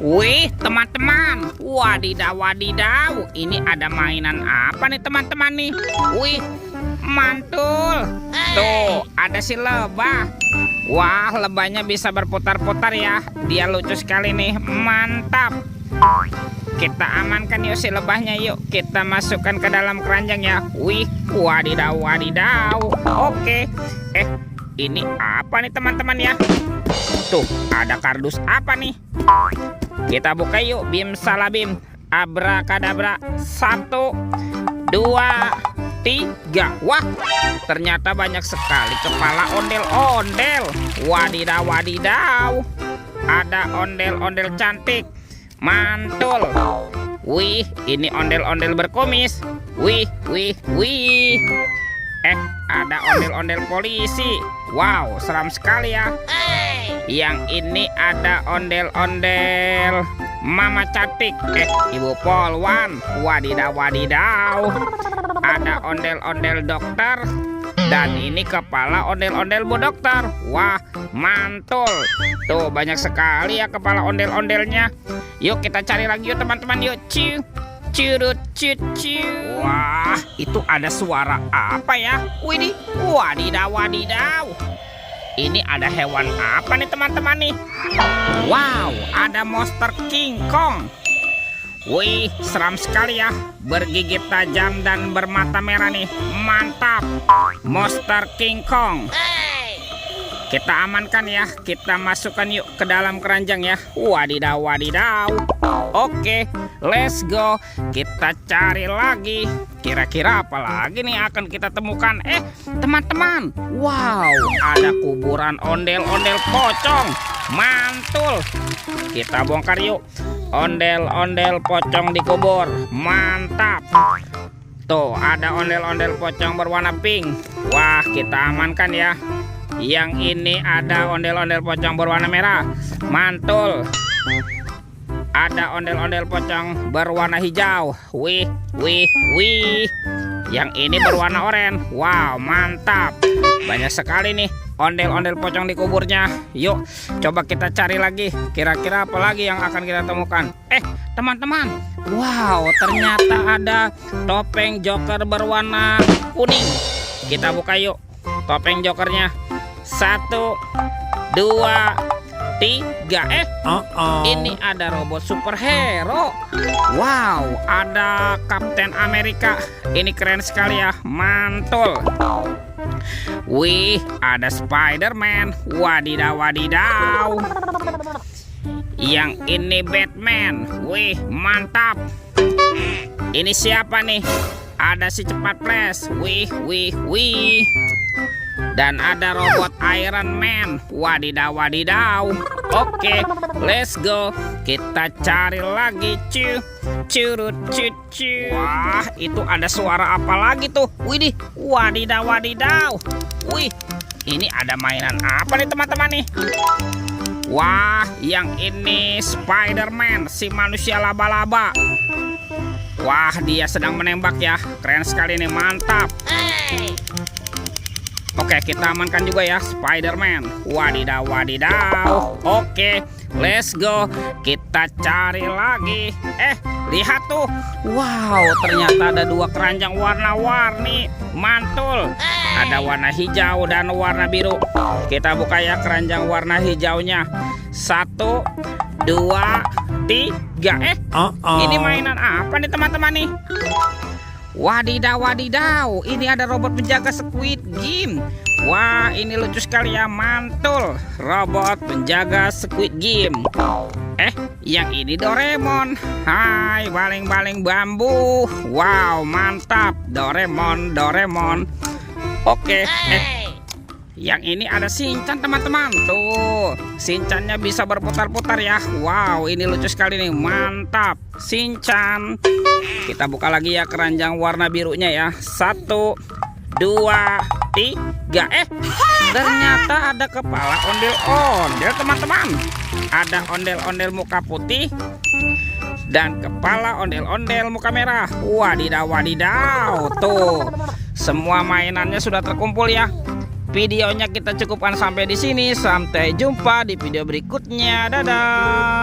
Wih, teman-teman. Wadidaw, wadidaw. Ini ada mainan apa nih, teman-teman nih? Wih, mantul. Tuh, ada si lebah. Wah, lebahnya bisa berputar-putar ya. Dia lucu sekali nih. Mantap. Kita amankan yuk si lebahnya yuk. Kita masukkan ke dalam keranjang ya. Wih, wadidaw, wadidaw. Oke. Ini apa nih teman-teman ya? Tuh, ada kardus apa nih? Kita buka yuk. Bim salabim. Abrakadabra. 1, 2, 3. Wah, ternyata banyak sekali kepala ondel-ondel. Wadidaw, wadidaw. Ada ondel-ondel cantik. Mantul. Wih, ini ondel-ondel berkumis. Wih, wih, wih. Ada ondel-ondel polisi. Wow, seram sekali ya. Yang ini ada ondel-ondel mama cantik. Ibu polwan. Wadidaw, wadidaw. Ada ondel-ondel dokter. Dan ini kepala ondel-ondel bu dokter. Wah, mantul. Tuh, banyak sekali ya kepala ondel-ondelnya. Yuk kita cari lagi yuk teman-teman yuk. Ciu, curut, cucu. Wah, itu ada suara apa ya? Widih, wadidaw, wadidaw. Ini ada hewan apa nih teman-teman nih? Wow, ada monster King Kong. Wih, seram sekali ya. Bergigit tajam dan bermata merah nih. Mantap. Monster King Kong. Kita amankan ya. Kita masukkan yuk ke dalam keranjang ya. Wadidaw, wadidaw. Oke, let's go. Kita cari lagi. Kira-kira apa lagi nih akan kita temukan? Teman-teman. Wow, ada kuburan ondel-ondel pocong. Mantul. Kita bongkar yuk. Ondel-ondel pocong dikubur. Mantap. Tuh, ada ondel-ondel pocong berwarna pink. Wah, kita amankan ya. Yang ini ada ondel-ondel pocong berwarna merah. Mantul. Ada ondel-ondel pocong berwarna hijau. Wih, wih, wih. Yang ini berwarna oranye. Wow, mantap. Banyak sekali nih ondel-ondel pocong di kuburnya. Yuk, coba kita cari lagi. Kira-kira apa lagi yang akan kita temukan? Teman-teman. Wow, ternyata ada topeng joker berwarna kuning. Kita buka yuk topeng jokernya. 1, 2, 3. Ini ada robot superhero. Wow, ada Kapten Amerika. Ini keren sekali ya. Mantul. Wih, ada Spider-Man. Wadidaw, wadidaw. Yang ini Batman. Wih, mantap. Ini siapa nih? Ada si cepat flash. Wih, wih, wih. Dan ada robot Iron Man. Wadidaw, wadidaw. Oke, let's go. Kita cari lagi. Curut, cucu. Wah, itu ada suara apa lagi tuh? Widih, wadidaw, wadidaw. Wih, ini ada mainan apa nih teman-teman nih? Wah, yang ini Spider-Man, si manusia laba-laba. Wah, dia sedang menembak ya. Keren sekali nih, mantap. Oke, kita amankan juga ya Spider-Man. Wadidaw, wadidaw. Oke, let's go. Kita cari lagi. Lihat tuh. Wow, ternyata ada 2 keranjang warna-warni. Mantul. Ada warna hijau dan warna biru. Kita buka ya keranjang warna hijaunya. 1, 2, 3. Ini mainan apa nih teman-teman nih? Wadidaw, wadidaw. Ini ada robot penjaga Squid Game. Wah, ini lucu sekali ya. Mantul. Robot penjaga Squid Game. Yang ini Doraemon. Hai, baling-baling bambu. Wow, mantap. Doraemon, Doraemon. Oke. Yang ini ada Shinchan teman-teman. Tuh, Shinchannya bisa berputar-putar ya. Wow, ini lucu sekali nih. Mantap, Shinchan. Kita buka lagi ya keranjang warna birunya ya. 1, 2, 3. Ternyata ada kepala ondel-ondel teman-teman. Ada ondel-ondel muka putih dan kepala ondel-ondel muka merah. Wadidaw, wadidaw. Tuh, semua mainannya sudah terkumpul ya. Videonya kita cukupkan sampai di sini. Sampai jumpa di video berikutnya. Dadah.